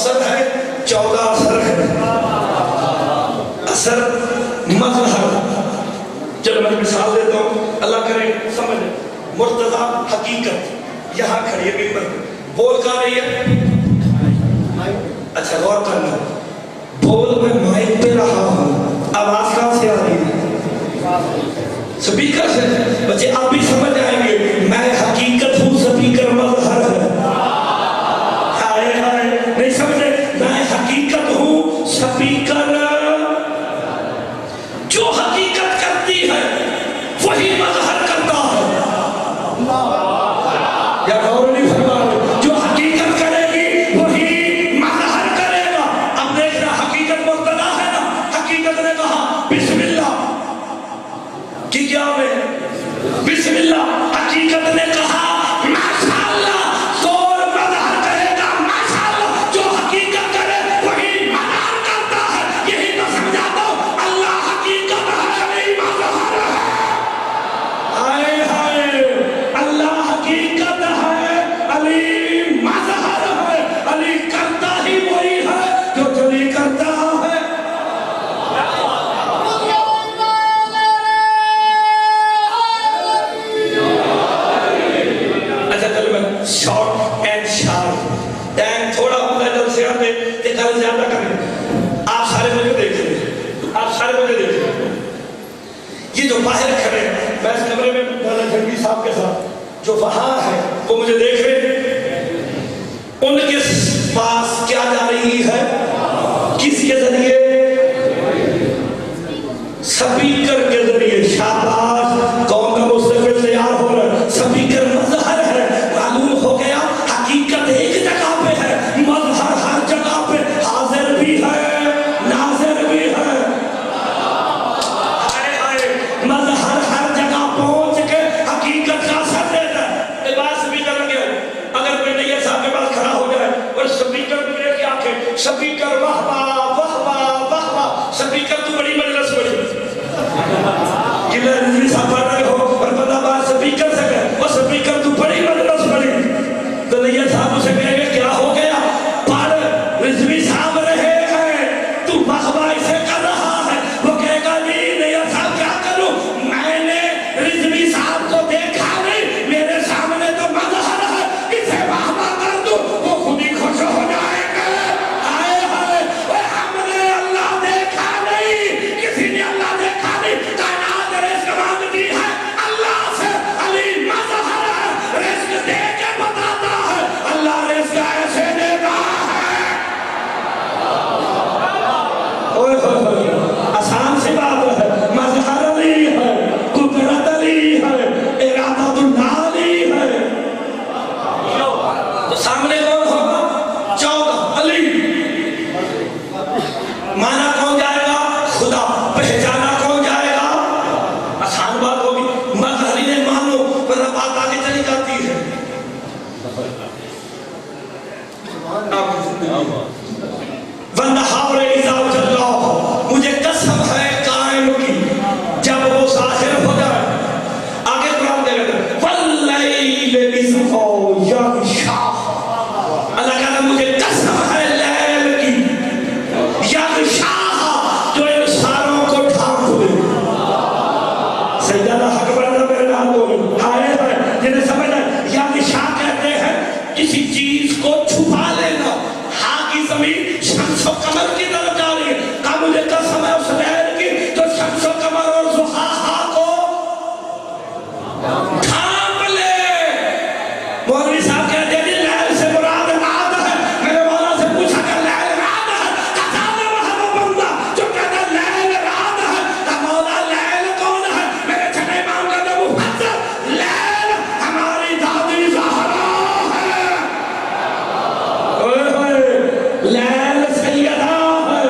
اثر ہے 14 اثر ہے. اثر مظہر. چلو میں مثال دیتا ہوں اللہ کرے سمجھ. مرتضی حقیقت یہاں کھڑی ہے ممبر پہ بول کہاں رہی ہے؟ اچھا غور کرنا بول میں مائک پہ رہا ہوں آواز کہاں سے آ رہی ہے؟ سپیکر سے. بچے آپ بھی سمجھ آئیں گے میں حقیقت ہوں سپیکر مظہر ہے. نہیں سمجھے میں حقیقت ہوں سپیکر جو حقیقت کرتی ہے وہی مظہر کرتا ہے. یا غور نہیں فرما رہے جو حقیقت کرے گی وہی مظہر کرے گا. اب دیکھنا حقیقت مبتدا ہے نا. حقیقت نے کہا بسم اللہ کی کیا میں بسم اللہ. حقیقت نے کہا ماشاءاللہ زور مظہر کرے گا ماشاءاللہ. جو حقیقت کرے وہی مظہر کرتا ہے. یہی تو سمجھاتا ہوں اللہ حقیقت ہے نہیں مظہر ہے. ہائے ہائے اللہ حقیقت ہے علی مظہر ہے. علی کرتا ہی وہی ہے جو جلی کرتا ہے. شارٹ اینڈ شارپ ٹائم تھوڑا ہوتا ہے جب سے آتے کہ کل زیادہ کریں. آپ سارے مجھے دیکھ رہے آپ سارے مجھے دیکھ رہے. یہ جو باہر کھڑے میں اس کمرے میں مولانا جنگی صاحب کے ساتھ جو وہاں ہے وہ مجھے دیکھ رہے. ان کے پاس کیا جا رہی ہے کس کے ذریعے؟ سپیکر کے ذریعے. شاباش قوم کا مستقبل تیار ہو رہا ہے. سپیکر مظہر ہے. معلوم ہو گیا حقیقت ایک جگہ پہ ہے مظہر ہر جگہ پہ حاضر بھی ہے ناظر بھی ہے. مظہر ہر جگہ پہنچ کے حقیقت کا اثر دیتا ہے. ایک بات سپیکر لگے اگر کوئی نہیں صاحب کے پاس کھڑا ہو جائے اور سپیکر بھی لے کے آکے سپیکر واہ واہ واہ واہ واہ واہ سپیکر تو بڑی مجلس بڑی کہ رضوی صاحب پڑھ رہے ہو اور بندہ بات سپیکر سے کہے وہ سپیکر تو بڑی مجلس بڑی تو نہیں صاحب اسے کہے گا کیا ہو گیا پڑھ رضوی صاحب رہے ہیں تو مخبہ اسے کر رہا ہے. وہ کہے گا نہیں صاحب کیا کروں میں نے رضوی صاحب کو دیکھا نہیں میرے سامنے تو مظہر ہے اسے واہ کر دوں وہ خود ہی خوش ہو جائے گا. آئے ہائے ہم نے اللہ دیکھا نہیں کسی نے اللہ دیکھا نہیں. کائنات رزق مانگتی ہے اللہ سے. علی مظہر ہے رزق دے کے بتاتا ہے اللہ رزق ایسے دیتا ہے. آسان سی بات ہے. مظہر علی ہے قدرت علی ہے ارادت اللہ علی ہے. تو سامنے کون ہوگا 14 علی. مانا کون جائے گا خدا. پہچانا کون جائے گا آسان بات ہوگی. مظہر نے مانو پر بات آگے چلی جاتی ہے. وَالنَّهَارِ إِذَا جَلَّاهُ مجھے قسم ہے قائم کی جب وہ ظاہر ہو جائے. آگے قرآن دے گا وَاللَّيْلِ إِذْ يَغْشَىٰ. اللہ کہتا مجھے قسم ہے لیل کی یغشاہ جو ان ساروں کو ڈھانپ دے. سیدنا حق بڑھنا میرے نام کو آئے ہیں جنہیں سمجھ ہے. یغشاہ کہتے ہیں کسی چیز کو چھپا لینا. ہاں کی زمین شمس و قمر کی طرف جا رہی ہے. کہا مجھے قسم ہے اس لیل کی جو شمس و قمر اور ضحیٰ کو ڈھانپ لے. مولوی صاحب کہتے ہیں لیل سے مراد رات ہے. میرے مولا سے پوچھا کہ لیل رات ہے. کہتا وہاں وہ بندہ جو کہتا لیل رات ہے. کہا مولا لیل کون ہے؟ میرے چھٹے امام کا جو محدث لیل ہماری دادی زہرا ہے. لیل سیدہ ہے.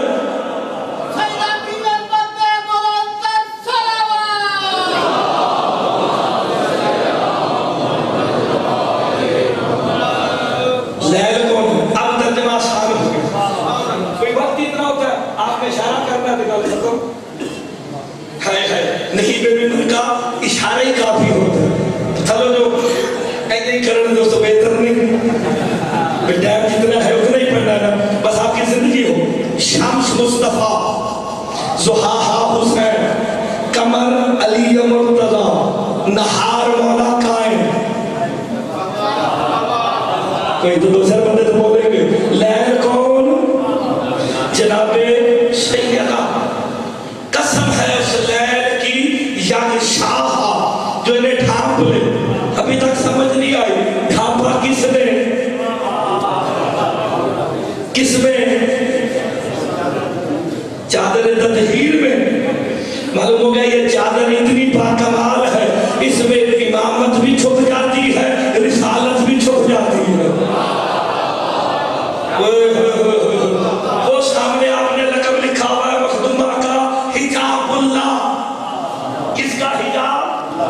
لیل کون ہے؟ اب ترجمہ آسان ہو گیا. کوئی وقت اتنا ہوتا ہے آپ نے اشارہ کرنا ہے تو ختم. نہیں بے ان کا اشارہ ہی کافی ہوتا ہے. چلو جو ایسے ہی کرنے دوستو بہتر نہیں. ٹائم جتنا ہے اتنا ہی پڑھنا ہے. بس مصطفیٰ زحاہا حسین قمر علی مرتضی نہار مولا قائم. کوئی تو دوسرے بندے تو بولیں گے لیل کون؟ جناب سیدہ. قسم ہے اس لیل کی یعنی شاہ جو انہیں ڈھانپ لے. ابھی تک سمجھ نہیں آئی ڈھانپا کس نے؟ کس میں؟ چادر تطہیر میں. معلوم ہو گیا یہ چادر اتنی باکمال ہے اس میں امامت بھی چھپ جاتی ہے رسالت بھی چھپ جاتی ہے. وہ سامنے آپ نے لقب لکھا ہوا ہے مخدومہ کا حجاب اللہ. کس کا حجاب؟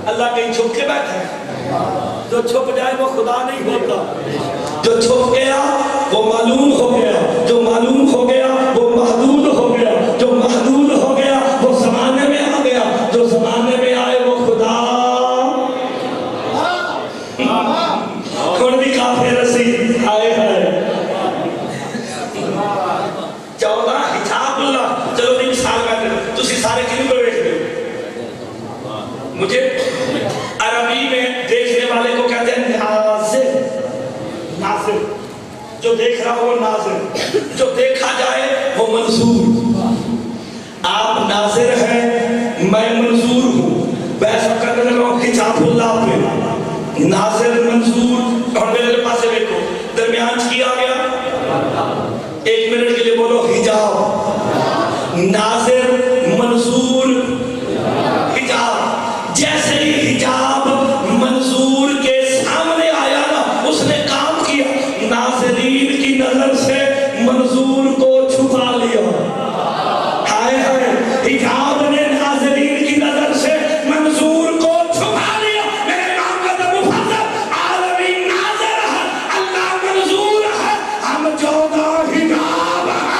اللہ کہیں چھپ کے بیٹھے. جو چھپ جائے وہ خدا نہیں ہوتا. جو چھپ گیا وہ معلوم ہو گیا. جو معلوم ہو گیا وہ محدود ہو گیا. جو محدود ہو گیا وہ زمانے میں آ گیا. جو زمانے میں آئے وہ خدا. کون بھی کافی رسید آئے ہیں 14 حجاب اللہ. چلو بھی مثال کرتے ہیں تسی سارے کیوں کو بیٹھ گئے. مجھے عربی میں دیکھنے والے کو کہتے ہیں ناظر. ناظر جو دیکھ رہا ہو وہ ناظر. جو دیکھا جائے وہ منظور. آپ ناظر ہیں میں منظور ہوں. بحث کرنے لگا ہوں حجاب اللہ پہ. ناظر منظور اور میرے پاس دیکھو درمیان کیا گیا. 1 منٹ کے لیے بولو حجاب. ناظر منظور حجاب. جیسے ہی حجاب منظور کے سامنے آیا نا اس نے کام کیا. ناظرین کی نظر سے منظور کو چھپا لیا. ہائے ہائے حجاب نے ناظرین کی نظر سے منظور کو چھپا لیا. میرے نام کا تو مفضل عالمی ناظر ہے اللہ منظور ہے. ہم 14 حجاب ہیں.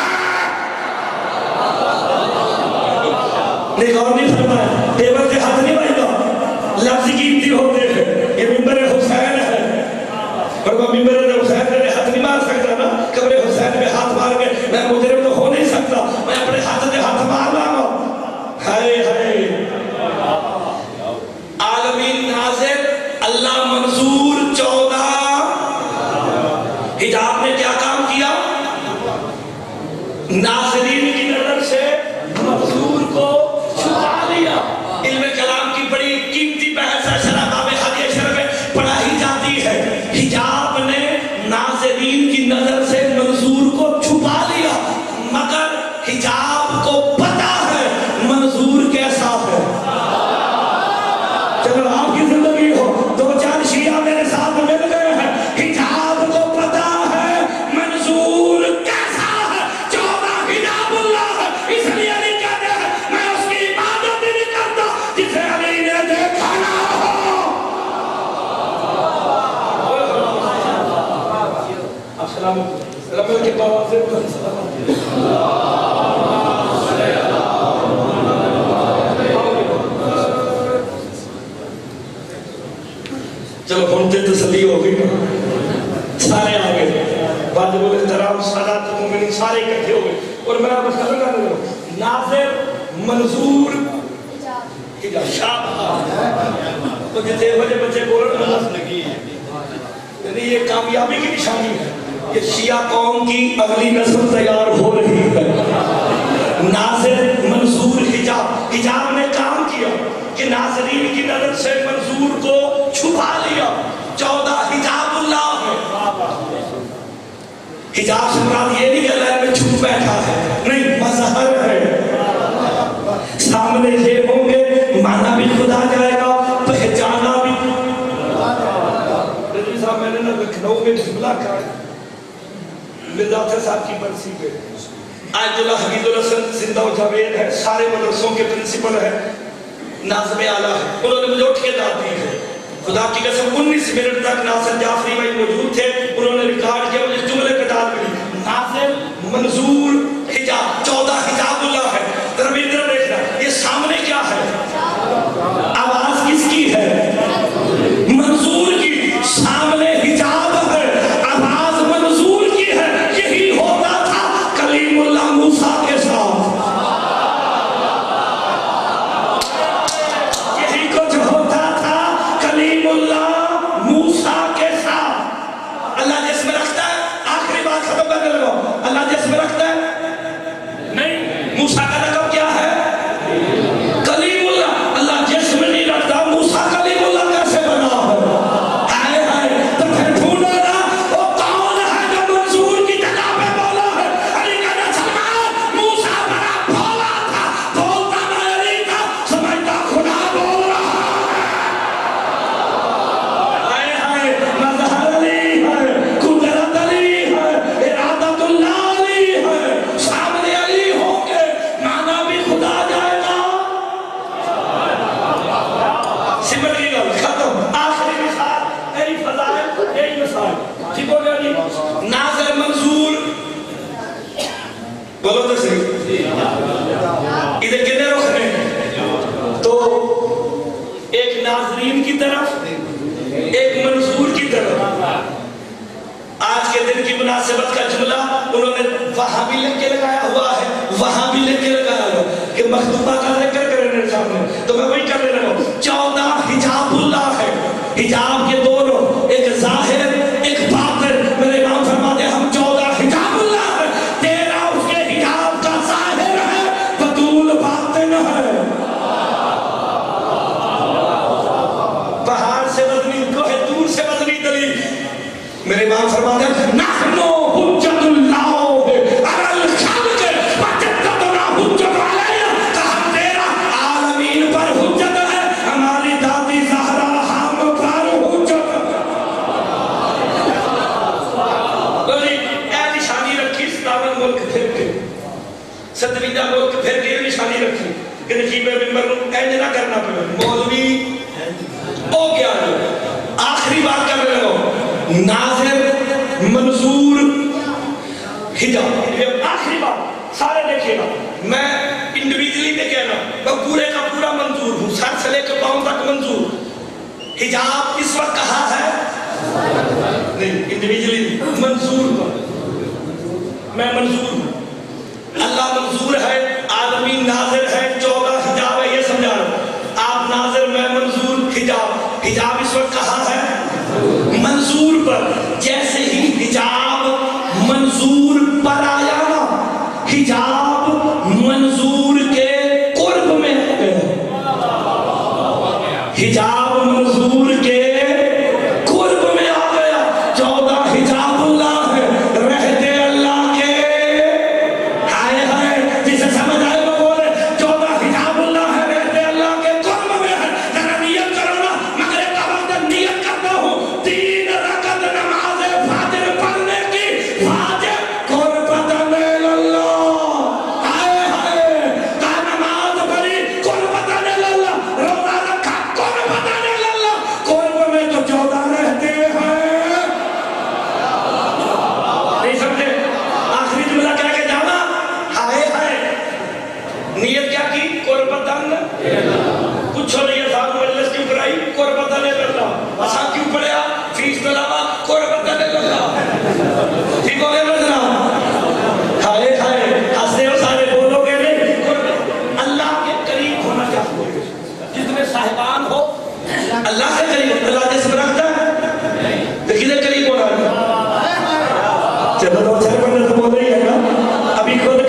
نہیں اور نہیں فرمایا ٹیبل کے ہاتھ نہیں بھائی گا. لفظ قیمتی ہوتے ہیں. یہ ممبر حسین ہے اور وہ ممبر حسین میں ہاتھ نہیں مار سکتا نا. قبر حسین میں ہاتھ مار کے میں مجرم تو ہو نہیں سکتا. میں اپنے ہاتھ سے ہاتھ مار رہا ہوں. ہائے ہائے عالمی ناظر اللہ منظور 14. حجاب نے کیا کام کیا؟ ناظرین کی نظر سے منظور کو چھپا لیا. علم کلام کی بڑی قیمتی بحث ہے. شرح باب حدیث شرف میں پڑھائی جاتی ہے. حجاب نے ناظرین کی نظر سے منظور کو چھپا لیا مگر حجاب کو پتا ہے منظور کیسا ہے. چلو آپ کی زندگی ہو 2-4 شیعہ میرے ساتھ مل گئے ہیں. حجاب کو پتا ہے منظور کیسا ہے. 14 حجاب اللہ ہے. اس لیے علی کہتے ہیں میں اس کی عبادت نہیں کرتا جسے علی نے دیکھا نہ ہو. السلام علیکم. رب کے بابا سے چلو ہونتے تسلی ہو گئی. سارے آگے واجب الاحترام سادات مومنین سارے اکٹھے ہو گئے. اور میں آپ کا لگا رہا ہوں ناظر منظور حجاب. شاہ تو جتنے بچے بول رہے ہیں یعنی یہ کامیابی کی نشانی ہے. یہ شیعہ قوم کی اگلی نسل تیار ہو رہی ہے. ناظر منظور حجاب. حجاب نے کام کیا کہ ناظرین کی نظر سے منظور کو چھپا لیا. 14 حجاب اللہ ہے. حجاب سے مراد یہ نہیں کہ اللہ میں چھپ بیٹھا ہے. نہیں مظہر ہے. سامنے یہ ہوں گے مانا بھی خدا جائے گا پہچانا بھی. رضوی صاحب میں نے نہ لکھنؤ میں جملہ کہا مرزا صاحب کی برسی پہ آج اللہ حمید الحسن زندہ و جاوید ہے. سارے مدرسوں کے پرنسپل ہے. ناظم اعلیٰ ہے. انہوں نے مجھے اٹھ کے داد دی ہے. خدا کی قسم 19 منٹ تک ناصر جعفری بھائی موجود تھے. انہوں نے ریکارڈ کیا. مجھے جملے پہ داد ملی. ناظر منظور حجاب. 14 حجاب اللہ ہے. ربیندر دیکھنا یہ سامنے کیا ہے؟ آواز کس کی ہے؟ منظور کی. سامنے حجاب ہے. آواز منظور کی ہے. یہی ہوتا تھا کلیم ناظر منظور بولو تو صحیح ادھر کتنے رخ ہیں تو ایک ناظرین کی طرف ایک منظور کی طرف آج کے دن کی مناسبت کا جملہ انہوں نے وہاں بھی لکھ کے لگایا ہوا ہے وہاں بھی لکھ کے لگایا ہوا کہ مخطوبہ کا ذکر کریں میرے سامنے تو میں وہی کرنے لگا 14 حجاب اللہ ہے حجاب کے دونوں ایک ظاہر ایک باطن میرے امام فرماتے ہیں ہم 14 حجاب اللہ ہے تیرا اس کے حجاب کا ظاہر ہے بطول باطن ہے پہاڑ سے بدنی کوہ دور سے بدنی دلیل میرے امام فرماتے ہیں نحنو حجت اللہ علی الخلق وجدتنا حجت علیہ کہا تیرا عالمین پر حجت ہے ہماری دادی زہرا ہم پر حجت بولی اے نشانی رکھی 57 ملک پھر کے 70 ملک پھر کے نشانی رکھی کہ نجیب ممبر اینج نہ کرنا پڑے مولوی او کیا ہے آخری بات کر رہے ہو ناظر منظور حجاب یہ آخری بات سارے دیکھئے گا میں انڈیویجلی نے کہنا میں پورے کا پورا منظور ہوں سر سے لے کے پاؤں تک منظور حجاب اس وقت کہا ہے نہیں انڈیویجلی منظور میں منظور ہوں اللہ منظور ہے عالمین ناظر ہے 14 حجاب ہے یہ سمجھا رہا آپ ناظر میں منظور حجاب حجاب اس وقت کہا ہے منظور پر جیسے ہی حجاب منظور پر آیا حجاب منظور کے قرب میں حجاب منظور کے قرب میں آ گیا 14 حجاب اللہ ہے رہتے اللہ کے ہائے ہائے جسے سمجھ آئے وہ بولے 14 حجاب اللہ ہے رہتے اللہ کے قرب میں ہے ذرا نیت کرو نا مغرب کا وقت نیت کرتا ہوں نیت کیا کی قربتاً کچھ ہو نہیں ہے صاحب مجلس کیوں کرائی قربتاً اللہ اسا کیوں پڑھیا فیس دلاوا قربتاً اللہ ٹھیک ہو گیا مجھنا ہائے ہائے ہستے ہو سارے بولو گے نہیں اللہ کے قریب ہونا چاہتے جتنے صاحبان ہو اللہ کے قریب اللہ جسم رکھتا ہے لیکن قریب ہونا چلو دو چار پڑھنے تو بول رہی ہے نا ابھی خود